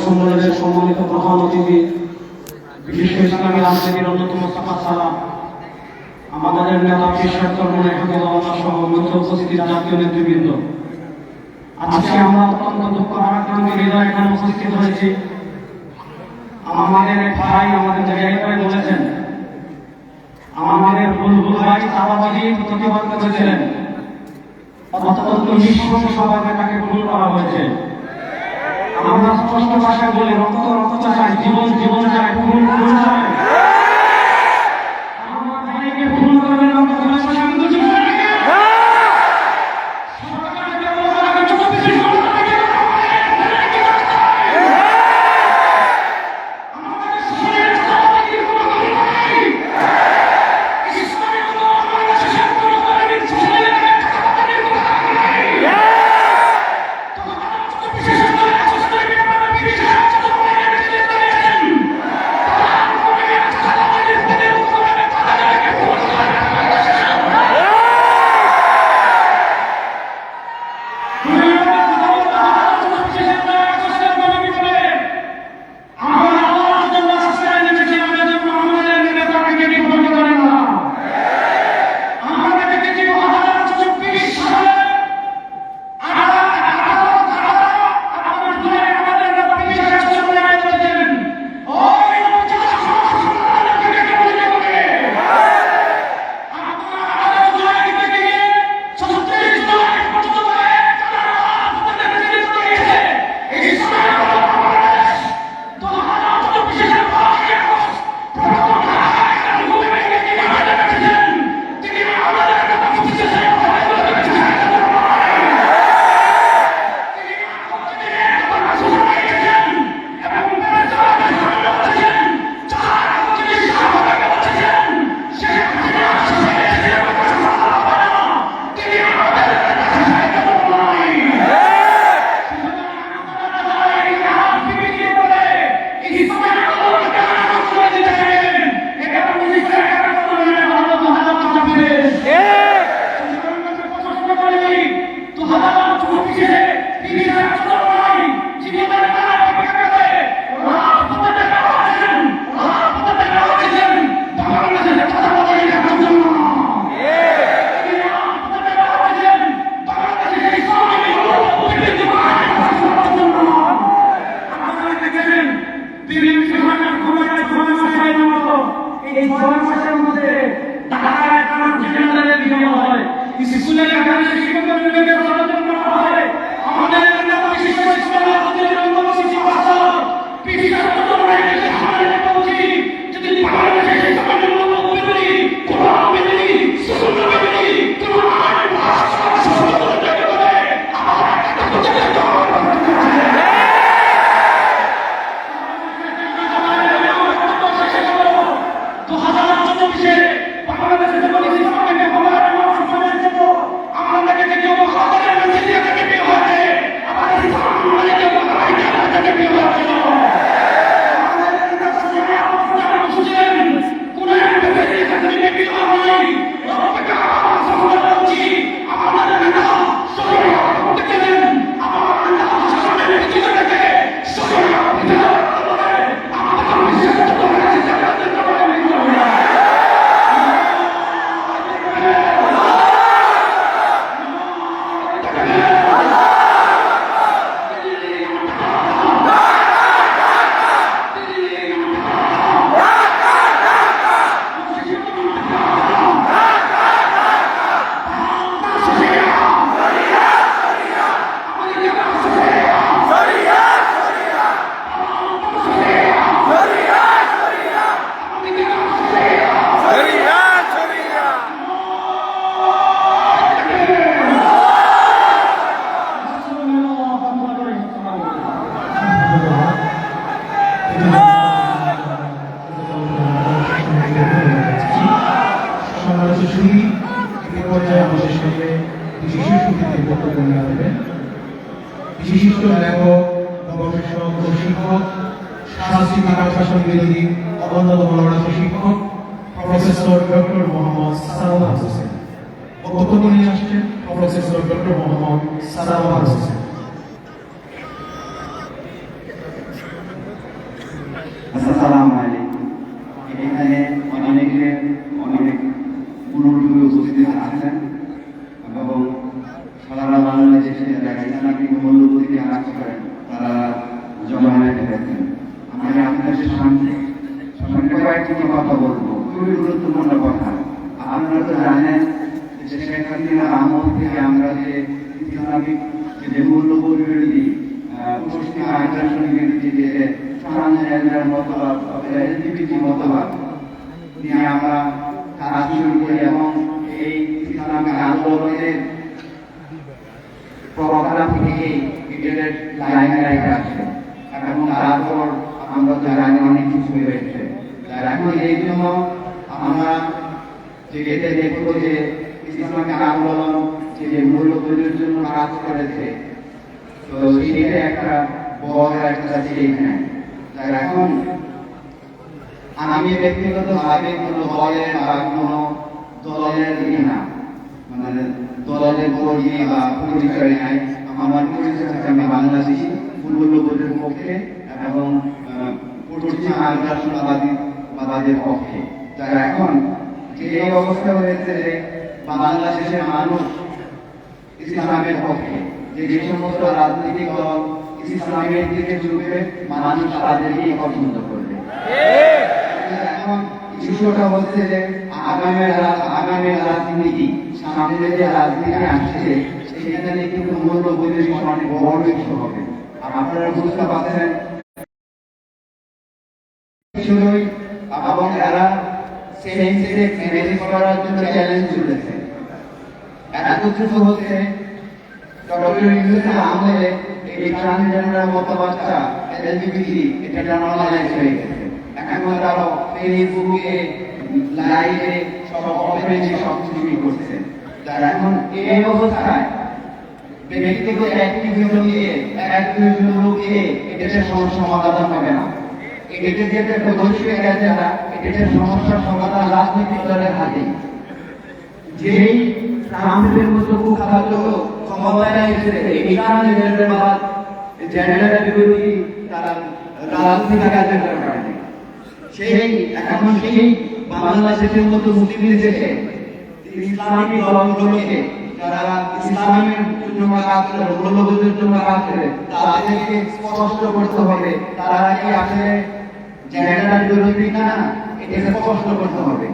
সম্মেলনের সম্মানিত প্রধান অতিথি বিশ্ব ইসলামী রাজনীতির অন্যতম সাফা সালাম, আমাদের নেতা পেশার কর্মনে হাফিজাল্লাহ সহ মঞ্চে উপস্থিত জাতীয় নেতৃবৃন্দ, আজকে আমরা অত্যন্ত দুঃখ ভারাক্রান্ত হৃদয়ে এখানে উপস্থিত হয়েছি। আমাদের এক ভাই আমাদের জায়গায় করে বলেছেন, আমাদের বুলবুল ভাই চাঁদাবাজি প্রতিবাদ করেছিলেন, অত্যন্ত নৃশংসভাবে তাকে খুন করা হয়েছে। আমরা স্পষ্ট ভাষায় বলি, রক্ত রক্ত চাই, জীবন জীবন চাই, খুন খুন চাই। আমার ভাইকে খুন করবেন না, এই 6 মাসের মধ্যে ঢাকায় কারণ জেনারেলের নিয়ম হয়, স্কুলের এখানে শিক্ষকের নিয়োগের আলোচনা করা হয়। আমাদের নেতা বিশেষ করে ইসলামের আন্দোলনের অন্তর্ভুক্ত ভাষা পিছিয়ে পড়ে আমাদের নেতা উচিত যদি বাংলাদেশে সেই সমাজের মতো বিরোধী কোরআন বিরোধী সুন্নাহ বিরোধী কোরআন ভাষা সংশোধন করে আমরা বিশিষ্ট লেখক, গবেষক, প্রশিক্ষক, সাংস্কৃতিক প্রশাসন বিরোধী অন্যতম শিক্ষক প্রফেসর ডক্টর মোহাম্মদ সারোয়ার হোসেন বক্তব্য নিয়ে আসছেন। Professor doctor Mohammad Sarwar Hossain. আসসালামু আলাইকুম। এখানে অনেক মুরব্বী উপস্থিত আছেন এবং সারা বাংলাদেশে যারা ইসলামিক মূল্যবোধকে কাজ করেন তারা জমায়েত হয়েছেন। আমি আপনাদের সামনে কয়েকটি কথা বলবো, খুবই গুরুত্বপূর্ণ কথা। আপনারা তো জানেন যে শেখ হাসিনার আমল থেকে আমরা যে ইসলামিক যে মূল্যবোধ বিরোধী পশ্চিমা আগ্রাসন বিরোধী যে ট্রান্সজেন্ডার মতবাদ, এলজিবিটি মতবাদ নিয়ে আমরা কাজ শুরু করি এবং এই ইসলামিক আন্দোলনের প্রোগ্রাম থেকে এটার লাইন লাইন আসে এবং তারপর আমরা তো জানি অনেক কিছু হয়েছে। এখন এই জন্য আমরা যেটা দেখবো যে ইসলামিক আন্দোলন যে মূল্যবোধের জন্য কাজ করেছে, তো সেটা একটা বড় একটা সেইখানে। এখন আমি ব্যক্তিগতভাবে কোনো দলের বা কোনো দলের না, মানে দলের কর্মী বা পরিচয় নাই। আমার পরিচয় থাকে আমি বাংলাদেশি মূল্যবোধের পক্ষে এবং পশ্চিমা আগ্রাসনবাদের পক্ষে। যারা এখন যে অবস্থা হয়েছে যে বাংলাদেশের মানুষ ইসলামের পক্ষে, যে সমস্ত রাজনৈতিক দল ইসলামের দিকে ঝুঁকবে মানুষ তাদেরকে পছন্দ করবে। এখন ইস্যুটা হচ্ছে যে আগামী রাজনীতি, সামনে যে রাজনীতি আসছে সেখানে কিন্তু মূল্যবোধের অনেক বড় ইস্যু হবে। আপনারা বুঝতে পারছেন এবং এরা সেম সেক্স ম্যারেজ করার জন্য চ্যালেঞ্জ চলেছে। একত্রিত হচ্ছে ডক্টর ইউনূসের আমলে এই ট্রান্সজেন্ডার মতবাদটা, এলজিবিটি, এটা নর্মালাইজ হয়ে গেছে। এখন তারা ফেসবুকে লাইভে সব ওপেনে সব কিছুই করছে। যারা এখন এই অবস্থায় ব্যক্তিগত অ্যাক্টিভিজম দিয়ে একজন লোককে এটার সমস্যা সমাধান হবে না। এটা যে একটা বৈশ্বিক এজেন্ডা, এটার সমস্যার সমাধান রাজনৈতিক দলের হাতে। যেই ট্রাম্পের মতো কুখ্যাত লোক ক্ষমতায় এসেছে, এই কারণে জেন্ডার বিরোধী তারা রাজনৈতিক এজেন্ডা করে। সেই বাংলাদেশের মতো মুসলিম দেশে ইসলামিক দলগুলোকে যারা ইসলামের জন্য কাজ করে, মূল্যবোধের জন্য কাজ করে, তাদেরকে স্পষ্ট করতে হবে তারা কি আসলে জেন্ডার বিরোধী না, এটা স্পষ্ট করতে হবে।